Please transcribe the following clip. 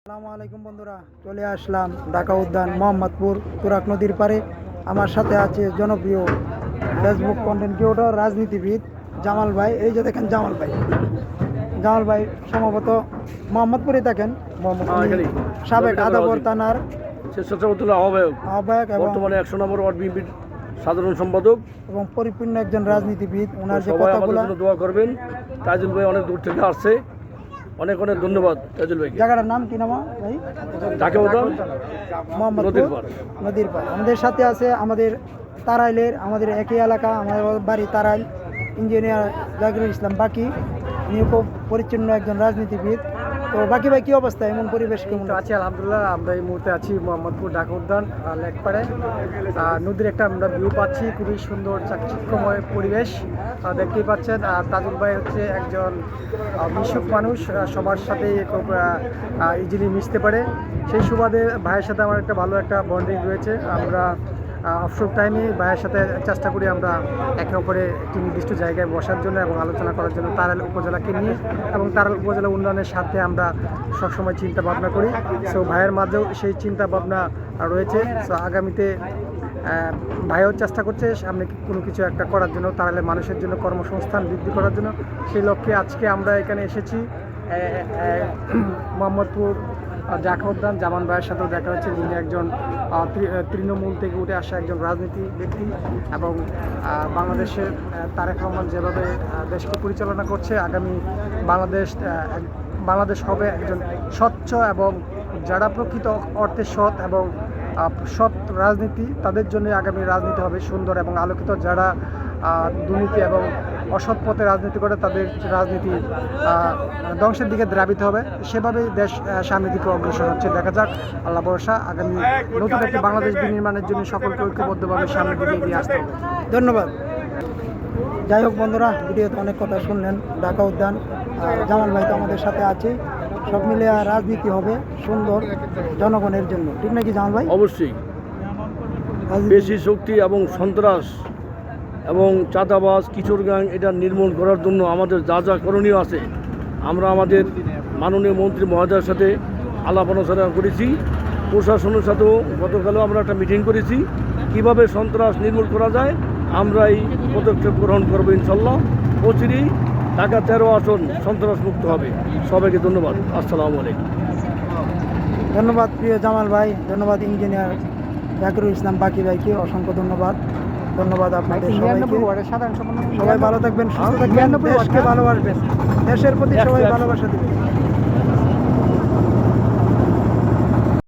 আসসালামু আলাইকুম বন্ধুরা, চলে আসলাম ঢাকা উদ্যান মোহাম্মদপুর তুরাগ নদীর পারে। আমার সাথে আছে জনপ্রিয় ফেসবুক কন্টেন্ট ক্রিয়েটর রাজনীতিবিদ জামাল ভাই। এই যে দেখেন জামাল ভাই সম্ভবত মোহাম্মদপুরে থাকেন। সাবেক আদাবর থানার স্বেচ্ছাসেবক আহ্বায়ক এবং বর্তমানে 100 নম্বর ওয়ার্ড বিএনপির সাধারণ সম্পাদক এবং পরিপূর্ণ একজন রাজনীতিবিদ। ওনার যে সবাই আমাদের কথাগুলো, জন্য দোয়া করবেন। তাজুল ভাই অনেক দূর থেকে আসছে, অনেক অনেক ধন্যবাদ তাজুল ভাইকে। জায়গাটার নাম কি নামা ভাই? ঢাকা উদ্যান মোহাম্মদপুর নদীর পার। আমাদের সাথে আছে আমাদের তারাইলের, আমাদের একই এলাকা, আমাদের বাড়ি তারাইল, ইঞ্জিনিয়ার জাকিরুল ইসলাম বাকি। উনি খুব পরিচ্ছন্ন একজন রাজনীতিবিদ। তো বাকি ভাই কি অবস্থা, এমন পরিবেশ কেমন আছি? আলহামদুলিল্লাহ, আমরা এই মুহূর্তে আছি মোহাম্মদপুর ঢাকা উদ্যান লেকপাড়ে। নদীর একটা আমরা ভিউ পাচ্ছি, খুবই সুন্দর চাকচিক্যময় পরিবেশ দেখতেই পাচ্ছেন। আর তাজুল ভাই হচ্ছে একজন মিশুক মানুষ, সবার সাথেই খুব ইজিলি মিশতে পারে। সেই সুবাদে ভাইয়ের সাথে আমার একটা ভালো একটা বন্ডিং রয়েছে। আমরা অবসর টাইমে ভাইয়ের সাথে চেষ্টা করি আমরা একে অপরে একটি নির্দিষ্ট জায়গায় বসার জন্য এবং আলোচনা করার জন্য তারাইল উপজেলাকে নিয়ে, এবং তারাইল উপজেলা উন্নয়নের স্বার্থে আমরা সবসময় চিন্তা ভাবনা করি। সো ভাইয়ের মাঝেও সেই চিন্তা ভাবনা রয়েছে। সো আগামীতে ভাইও চেষ্টা করছে সামনে কোনো কিছু একটা করার জন্য, তারাইলের মানুষের জন্য কর্মসংস্থান বৃদ্ধি করার জন্য। সেই লক্ষ্যে আজকে আমরা এখানে এসেছি মোহাম্মদপুর ঢাকা উদ্যান। জামান ভাইয়ের সাথেও দেখা হচ্ছে, যিনি একজন তৃণমূল থেকে উঠে আসা একজন রাজনীতি ব্যক্তি, এবং বাংলাদেশের তারেক রহমান যেভাবে দেশকে পরিচালনা করছে, আগামী বাংলাদেশ হবে একজন স্বচ্ছ এবং যারা প্রকৃত অর্থে সৎ এবং সৎ রাজনীতি, তাদের জন্য আগামী রাজনীতি হবে সুন্দর এবং আলোকিত। যারা দুর্নীতি এবং অসৎ পথে রাজনীতি করে, তাদের রাজনীতি ধ্বংসের দিকে ধাবিত হবে। সেভাবেই দেশ সামনের দিকে অগ্রসর হচ্ছে। দেখা যাক, আল্লাহ ভরসা, আগামী নতুন একটি বাংলাদেশ বিনির্মাণের জন্য সকলকে ঐক্যবদ্ধভাবে সামনের দিকে এগিয়ে আসতে হবে। ধন্যবাদ। যাই হোক বন্ধুরা, ভিডিওতে অনেক কথা শুনলেন ঢাকা উদ্যান। জামাল ভাই তো আমাদের সাথে আছে। সব মিলে রাজনীতি হবে সুন্দর জনগণের জন্য, ঠিক নাকি জামাল ভাই? অবশ্যই বেশি শক্তি এবং সন্ত্রাস এবং চাঁদাবাজ, কিশোর গ্যাং, এটা নির্মূল করার জন্য আমাদের যা যা করণীয় আছে, আমরা আমাদের মাননীয় মন্ত্রী মহোদয়ের সাথে আলাপ আলোচনা করেছি। প্রশাসনের সাথেও গতকালও আমরা একটা মিটিং করেছি, কিভাবে সন্ত্রাস নির্মূল করা যায়। আমরা এই পদক্ষেপ গ্রহণ করবো ইনশাল্লাহ। অচিরেই ঢাকা 13 আসন সন্ত্রাস মুক্ত হবে। সবাইকে ধন্যবাদ। আসসালামু আলাইকুম। ধন্যবাদ প্রিয় জামাল ভাই, ধন্যবাদ ইঞ্জিনিয়ার জাকিরুল ইসলাম বাকি ভাইকে, অসংখ্য ধন্যবাদ। ধন্যবাদ আপনাদের সবাইকে। সবাই ভালো থাকবেন, সুস্থ থাকবেন, দেশকে ভালোবাসবেন, দেশের প্রতি সবাই ভালোবাসা দিবেন।